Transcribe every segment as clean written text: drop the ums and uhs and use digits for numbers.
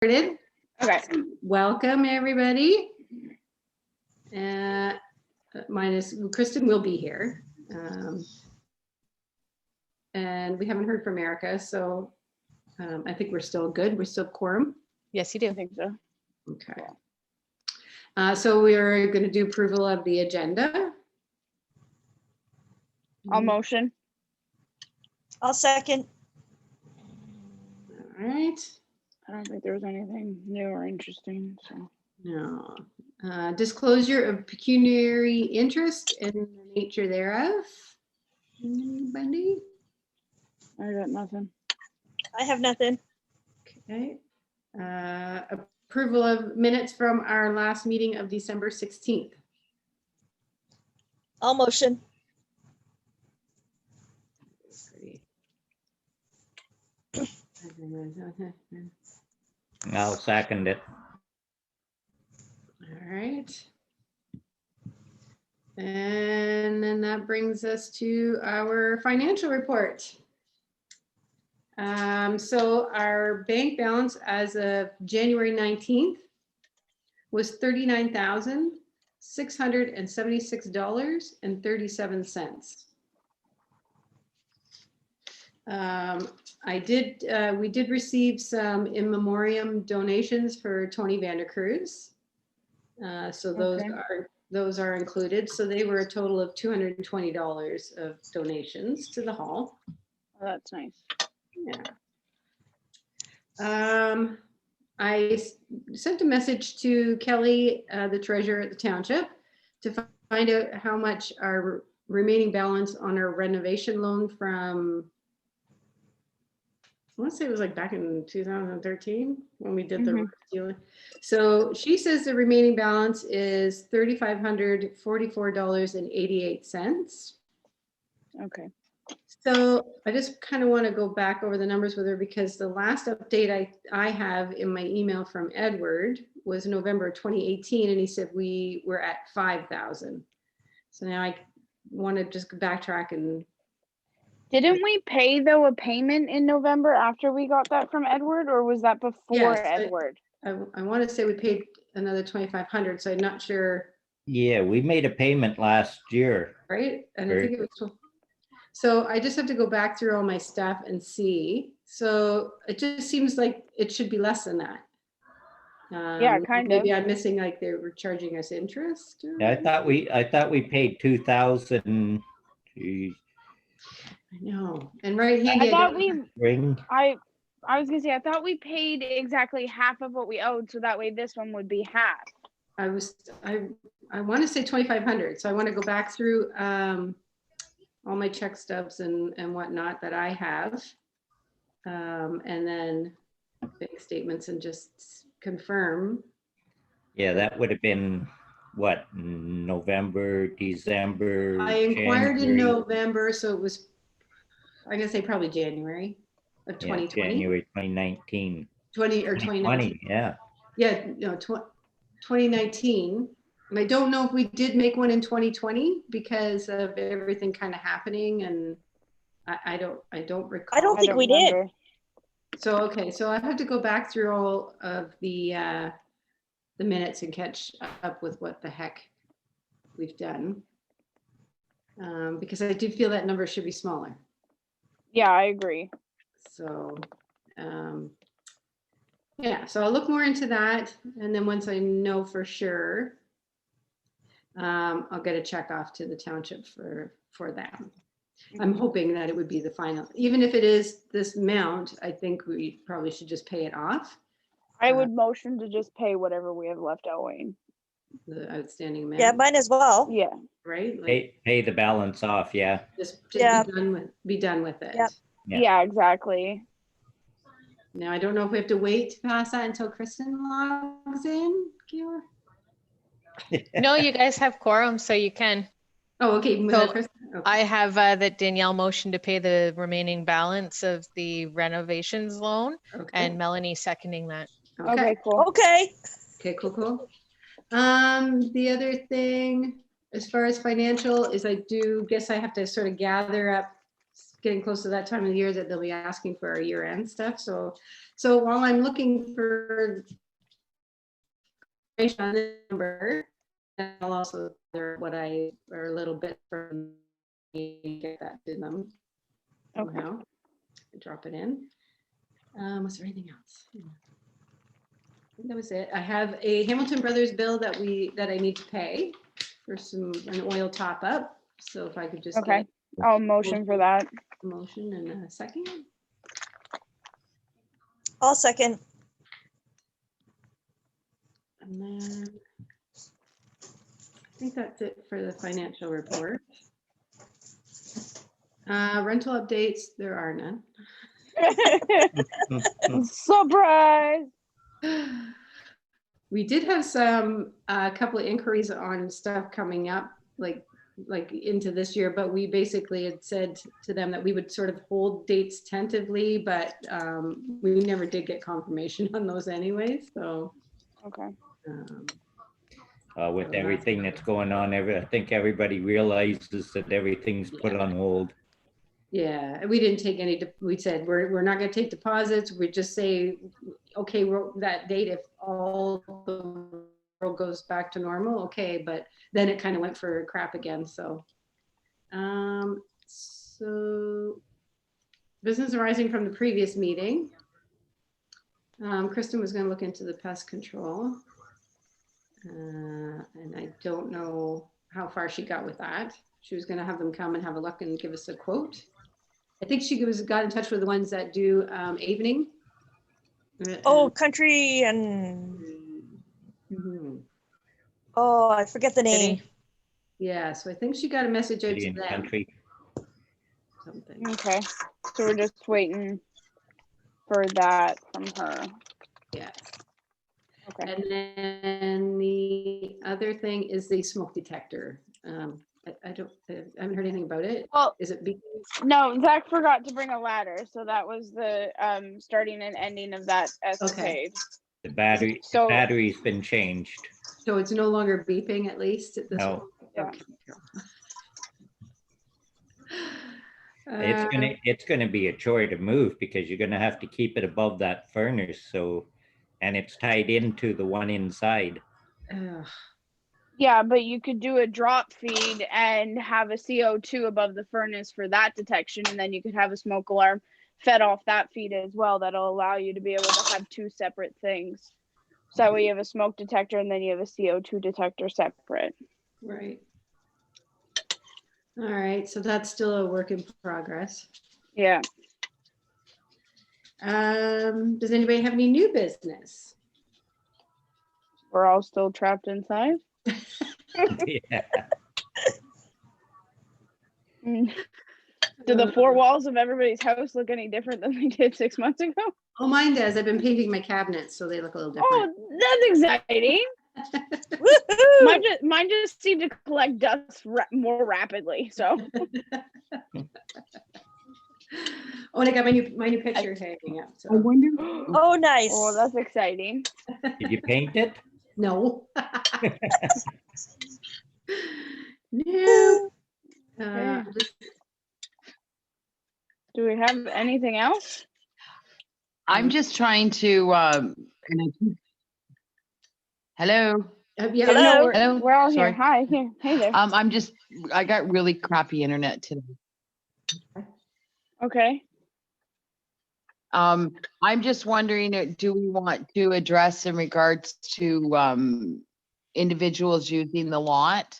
Okay. Welcome, everybody. Kristen will be here. And we haven't heard from Erica, so I think we're still good. We're still quorum. Yes, you do. I think so. Okay. So we're going to do approval of the agenda. I'll motion. I'll second. All right. I don't think there was anything new or interesting, so. No. Disclosure of pecuniary interest and the nature thereof. Anybody? I got nothing. I have nothing. Okay. Approval of minutes from our last meeting of December 16th. I'll motion. I'll second it. All right. And then that brings us to our financial report. So our bank balance as of January 19th was $39,676.37. We did receive some in memoriam donations for Tony Vandercruz. So those are included. So they were a total of $220 of donations to the hall. Oh, that's nice. Yeah. I sent a message to Kelly, the treasurer at the township, to find out how much our remaining balance on our renovation loan from, I want to say it was like back in 2013 when we did the deal. So she says the remaining balance is $3,544.88. Okay. So I just kind of want to go back over the numbers with her because the last update I have in my email from Edward was November 2018, and he said we were at 5,000. So now I want to just backtrack and. Didn't we pay though a payment in November after we got that from Edward, or was that before Yes, Edward? I want to say we paid another 2,500, so I'm not sure. Yeah, we made a payment last year. Right, and I think it was. So I just have to go back through all my stuff and see. So it just seems like it should be less than that. Yeah, kind of. Maybe I'm missing, like they were charging us interest. Yeah, I thought we paid 2,000. Geez. I know, and right handy. I thought I was gonna say I thought we paid exactly half of what we owed, so that way this one would be half. I want to say 2,500. So I want to go back through all my check stubs and whatnot that I have, and then bank statements and just confirm. Yeah, that would have been what, November, December. I inquired January. in November, so it was, I'm gonna say probably January of 2020. January 2019. 2019. Yeah. Yeah, no, 2019. And I don't know if we did make one in 2020 because of everything kind of happening, and I don't recall. I don't think we did. So okay, so I have to go back through all of the minutes and catch up with what the heck we've done, because I do feel that number should be smaller. Yeah, I agree. So yeah, so I'll look more into that, and then once I know for sure, I'll get a check off to the township for that. I'm hoping that it would be the final, even if it is this amount. I think we probably should just pay it off. I would motion to just pay whatever we have left owing. The outstanding amount. Yeah, mine as well. Yeah. Right. Like, Pay the balance off. Yeah. just Yeah. be done with it. Yep. Yeah. Yeah, exactly. Now I don't know if we have to wait to pass that until Kristen logs in, Kayla. No, you guys have quorum, so you can. Oh, okay. So Kristen. Okay. I have that Danielle motioned to pay the remaining balance of the renovations loan, Okay. and Melanie seconding that. Okay, cool. Okay. Okay, cool. The other thing, as far as financial, is I do guess I have to sort of gather up, getting close to that time of the year that they'll be asking for our year-end stuff. So So while I'm looking for information on this number, I'll also what I or a little bit from get that to them. Okay. Somehow. Drop it in. Was there anything else? I think that was it. I have a Hamilton Brothers bill that I need to pay for an oil top up. So if I could just Okay. get I'll motion for that. a motion in a second. I'll second. And then I think that's it for the financial report. Rental updates, there are none. Surprise. We did have a couple of inquiries on stuff coming up, like into this year, but we basically had said to them that we would sort of hold dates tentatively, but we never did get confirmation on those anyways, so. Okay. With everything that's going on, I think everybody realizes that everything's put on hold. Yeah, we didn't take any, we said, we're not gonna take deposits, we just say, okay, that date, if all the world goes back to normal, okay, but then it kind of went for crap again, so. So, business arising from the previous meeting. Kristen was gonna look into the pest control. And I don't know how far she got with that. She was gonna have them come and have a look and give us a quote. I think she got in touch with the ones that do evening. Oh, country and, Mhm. oh, I forget the name. Yeah, so I think she got a message out City to and them. country. Something. Okay. So we're just waiting for that from her. Yeah. Okay. And then the other thing is the smoke detector. I haven't heard anything about it. Well, Is it big? no, Zach forgot to bring a ladder, so that was the starting and ending of that escapade. The So- battery's been changed. So it's no longer beeping at least at this No. point? Yeah. Okay. It's gonna be a chore to move because you're gonna have to keep it above that furnace, so, and it's tied into the one inside. Ugh. Yeah, but you could do a drop feed and have a CO2 above the furnace for that detection, and then you could have a smoke alarm fed off that feed as well. That'll allow you to be able to have two separate things. So that way you have a smoke detector and then you have a CO2 detector separate. Right. All right, so that's still a work in progress. Yeah. Does anybody have any new business? We're all still trapped inside. Yeah. Do the four walls of everybody's house look any different than they did 6 months ago? Oh, mine does. I've been painting my cabinets, so they look a little different. Oh, that's exciting. Woohoo! Mine just seem to collect dust more rapidly. So Oh, and I got my new picture hanging up. So. I wonder. Oh, nice. oh, that's exciting. Did you paint it? No. No. Okay. Do we have anything else? I'm just trying to, hello. Yeah, Hello? Hello? We're all Sorry. here. Hi. Here. Hey there. I got really crappy internet today. Okay. I'm just wondering, do we want to address in regards to, individuals using the lot?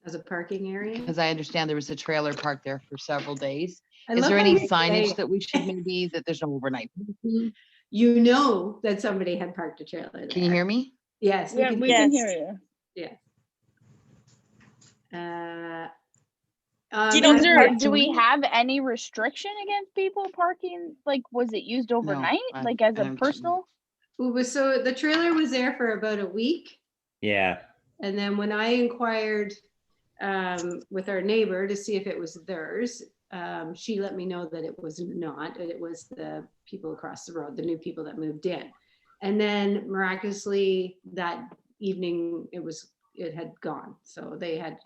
as a parking area. Because I understand there was a trailer parked there for several days. I Is love there how any you signage say, that we should maybe, that there's no overnight? you know that somebody had parked a trailer there? Can you hear me? Yes. Yeah, we Yes. can hear you. Do you know Is the there, park- do we have any restriction against people parking? Like, was it used overnight? I- Like as I a don't- personal? So the trailer was there for about a week. Yeah, And then when I inquired with our neighbor to see if it was theirs, she let me know that it was not. It was the people across the road, the new people that moved in. And then miraculously that evening it had gone. So they had,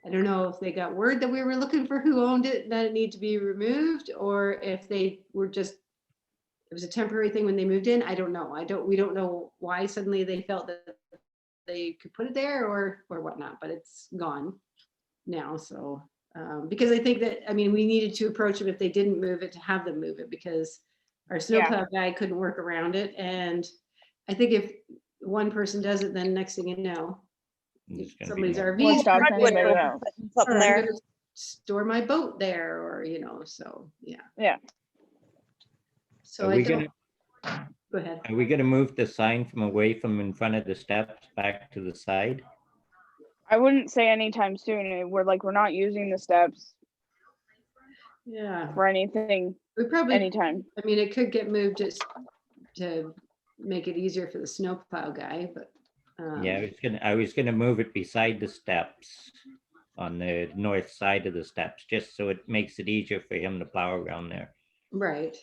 I don't know if they got word that we were looking for who owned it, that it needed to be removed, or if they were just, it was a temporary thing when they moved in. I don't know. We don't know why suddenly they felt that they could put it there or whatnot, but it's gone now. So, because I think that, I mean, we needed to approach them if they didn't move it, to have them move it, because our snowplow guy couldn't work around it. And I think if one person does it, then next thing you know, There's gonna be somebody's more. RV What is stops parked anybody there, else? Something or I'm there. gonna store my boat there, or, you know, so, yeah. Yeah. So Are I we don't, gonna, go ahead. are we gonna move the sign from away from in front of the steps back to the side? I wouldn't say anytime soon. We're not using the steps Yeah, for anything we probably, anytime. I mean, it could get moved just to make it easier for the snowplow guy, but. Yeah, I was gonna move it beside the steps on the north side of the steps, just so it makes it easier for him to plow around there. Right.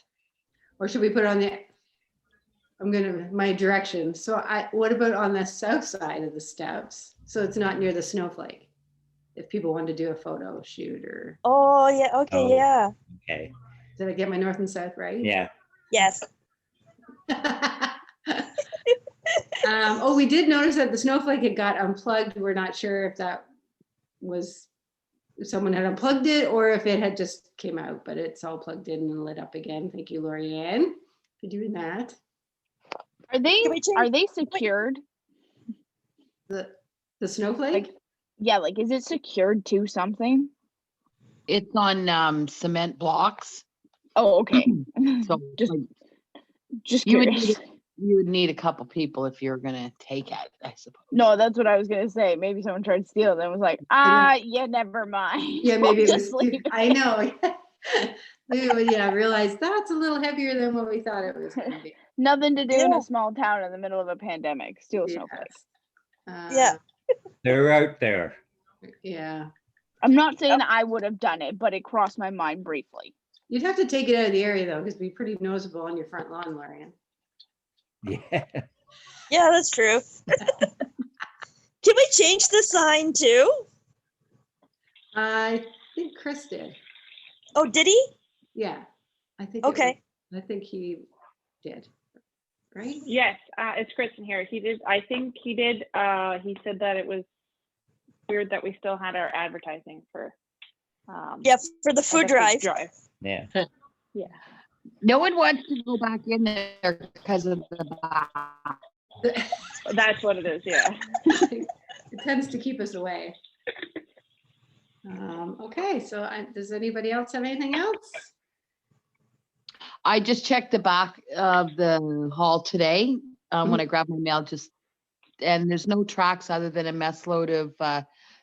Or should we put it on the, my direction. So what about on the south side of the steps? So it's not near the snowflake. If people want to do a photo shoot, or, Oh, yeah. Okay. Oh. Yeah. Okay, did I get my north and south right? yeah, Yes. Oh, we did notice that the snowflake had got unplugged. We're not sure if that was, if someone had unplugged it or if it had just came out, but it's all plugged in and lit up again. Thank you, Lorianne, for doing that. Are they Can we change- secured? The snowflake? Yeah, like is it secured to something? It's on cement blocks. Oh, okay. So just like, just you would curious. you would need a couple people if you're gonna take it, I suppose. No, that's what I was gonna say. Maybe someone tried to steal it and was like, yeah, never mind. Yeah, maybe it We'll was, just leave it. I know. Yeah, realized that's a little heavier than what we thought it was gonna be. Nothing to do in Yeah. a small town in the middle of a pandemic. Steal a snowflake. Yes. Yeah. they're out there. Yeah, I'm not saying I would have done it, but it crossed my mind briefly. you'd have to take it out of the area though, because it'd be pretty noticeable on your front lawn, Lorianne. Yeah, Yeah, that's true. Can we change the sign too? I think Chris did. Oh, did he? Yeah, I think. it Okay. was- I think he did. Right? Yes, it's Kristen here. He did, I think he did, he said that it was weird that we still had our advertising for. Yeah, for the at food the drive. yeah. Yeah. No one wants to go back in there because of the back. That's what it is, yeah. It tends to keep us away. Okay, so does anybody else have anything else? I just checked the back of the hall today when I grabbed my mail, and there's no tracks other than a mess load of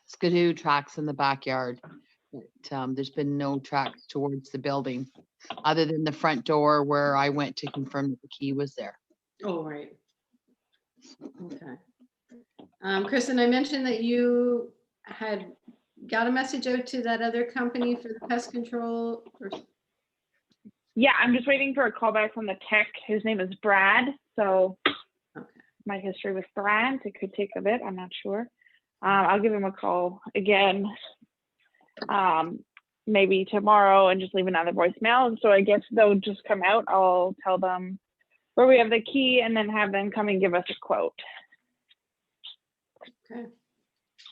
skidoo tracks in the backyard. But, there's been no tracks towards the building other than the front door where I went to confirm that the key was there. Oh, right. Okay. Kristen, I mentioned that you had got a message out to that other company for the pest control. Yeah, I'm just waiting for a call back from the tech. His name is Brad, so Okay. my history with Brad, it could take a bit, I'm not sure. I'll give him a call again, maybe tomorrow, and just leave another voicemail. And so I guess they'll just come out. I'll tell them where we have the key and then have them come and give us a quote. Okay.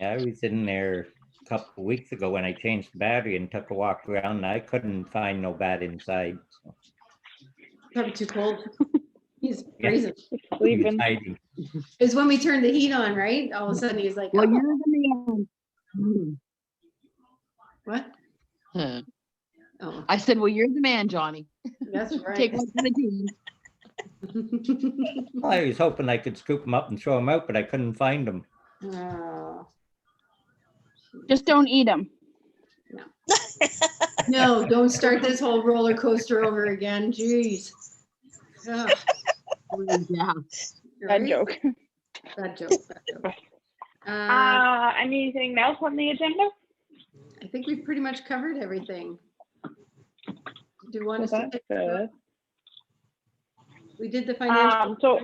I was in there a couple of weeks ago when I changed the battery and took a walk around, and I couldn't find no bat inside. So Probably too cold. He's Yeah. freezing. he was Sleeping. hiding. It's when we turned the heat on, right? All of a sudden he's like, Well, oh, you're the man. what? Huh. Oh, I said, well, you're the man, Johnny. that's Take right. one for the team. Well, I was hoping I could scoop them up and throw them out, but I couldn't find them. Oh. Just don't eat them. No, don't start this whole roller coaster over again. Jeez. Ugh, Yeah. Bad right? joke. Bad joke. Bad joke. Anything else on the agenda? I think we've pretty much covered everything. Do you want us to That's take? good. We did the financial. So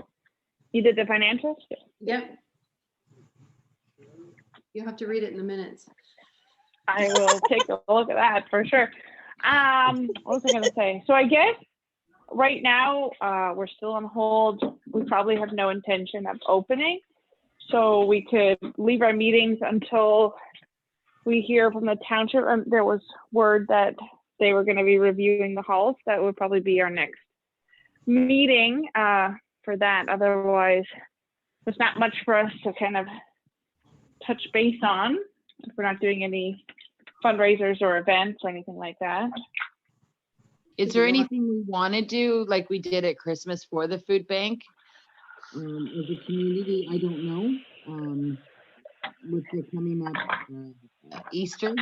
you did the financials? Yep. You have to read it in the minutes. I will take a look at that for sure. What was I gonna say? So I guess right now, we're still on hold. We probably have no intention of opening. So we could leave our meetings until we hear from the township. There was word that they were gonna be reviewing the halls. That would probably be our next meeting for that. Otherwise, there's not much for us to kind of touch base on if we're not doing any fundraisers or events or anything like that. Is there anything we want to do like we did at Christmas for the food bank? As a community, I don't know. With the coming up Easter.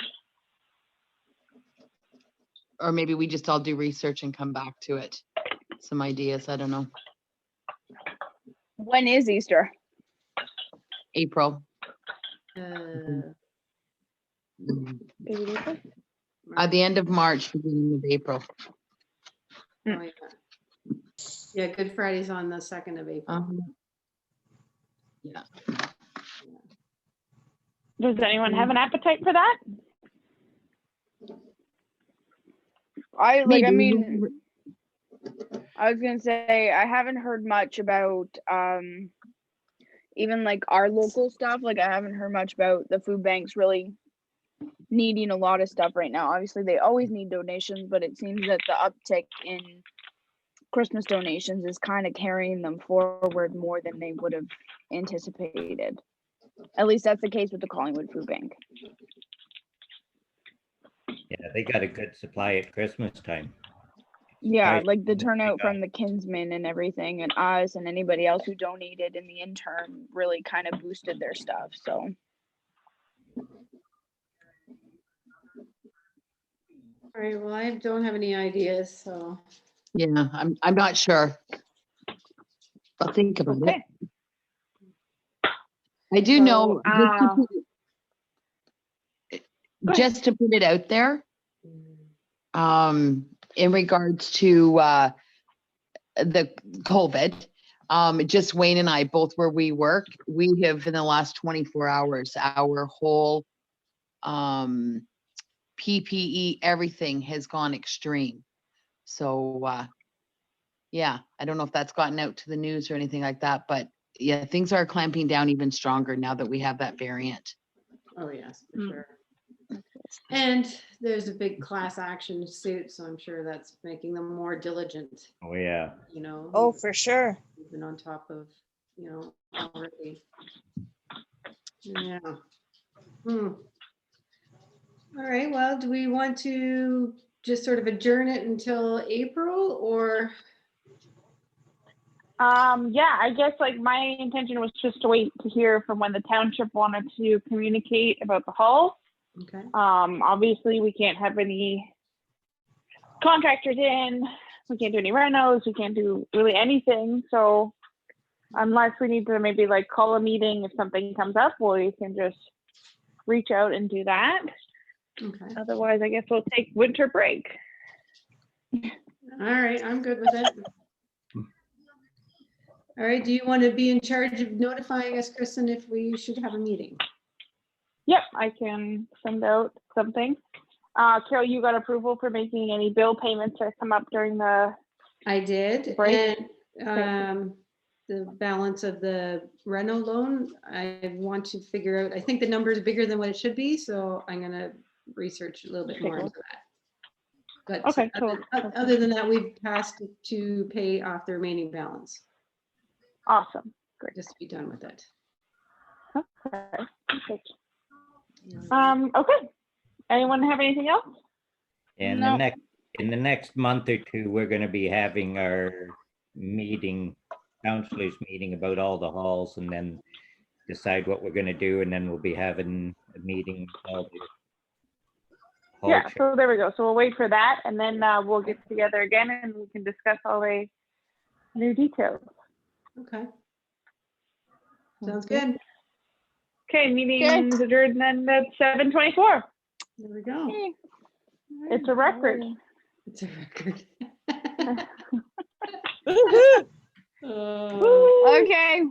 Or maybe we just all do research and come back to it. Some ideas, I don't know. When is Easter? April. Uh, At the end of March, beginning of April. oh, yeah, Good Friday's on the 2nd of April. Yeah. Does anyone have an appetite for that? I Maybe. mean, I was gonna say I haven't heard much about even like our local stuff. Like I haven't heard much about the food banks really needing a lot of stuff right now. Obviously, they always need donations, but it seems that the uptick in Christmas donations is kind of carrying them forward more than they would have anticipated. At least that's the case with the Collingwood Food Bank. Yeah, they got a good supply at Christmas time. Yeah, Right. like the That they turnout got. from the Kinsmen and everything, and us and anybody else who donated in the interim really kind of boosted their stuff. So All right, well, I don't have any ideas, so. Yeah, I'm not sure. I'll think about Okay. it. I do know, So, just to put it out there, in regards to the COVID, just Wayne and I, both where we work, we have in the last 24 hours, our whole PPE, everything has gone extreme. So yeah, I don't know if that's gotten out to the news or anything like that, but yeah, things are clamping down even stronger now that we have that variant. Oh, yes, for sure. And there's a big class action suit, so I'm sure that's making them more diligent, Oh, yeah. you know. Oh, for sure. We've been on top of, you know, already. Yeah. All right, well, do we want to just sort of adjourn it until April or? yeah, I guess like my intention was just to wait to hear from when the township wanted to communicate about the hall. Okay. Obviously we can't have any contractors in, we can't do any renos, we can't do really anything. So unless we need to maybe like call a meeting if something comes up, we can just reach out and do that. Okay. Otherwise, I guess we'll take winter break. All right, I'm good with it. All right, do you want to be in charge of notifying us, Kristen, if we should have a meeting? Yep, I can send out something. Carol, you got approval for making any bill payments that come up during the I did, break? and the balance of the Reno loan, I want to figure out, I think the number is bigger than what it should be, so I'm gonna research a little bit more into that. But Okay, cool. other than that, we've passed it to pay off the remaining balance, Awesome. Great. just to be done with it. Okay. Perfect. Okay. Anyone have anything else? And No. in the next month or two, we're gonna be having our meeting, counselors meeting about all the halls and then decide what we're gonna do, and then we'll be having a meeting. With all the hall Yeah, chairs. so there we go. So we'll wait for that and then we'll get together again and we can discuss all the new details. Okay. Sounds good. Okay, meeting adjourned then at 7:24. There we go. It's a record. It's a record. Woohoo! Oh. Okay.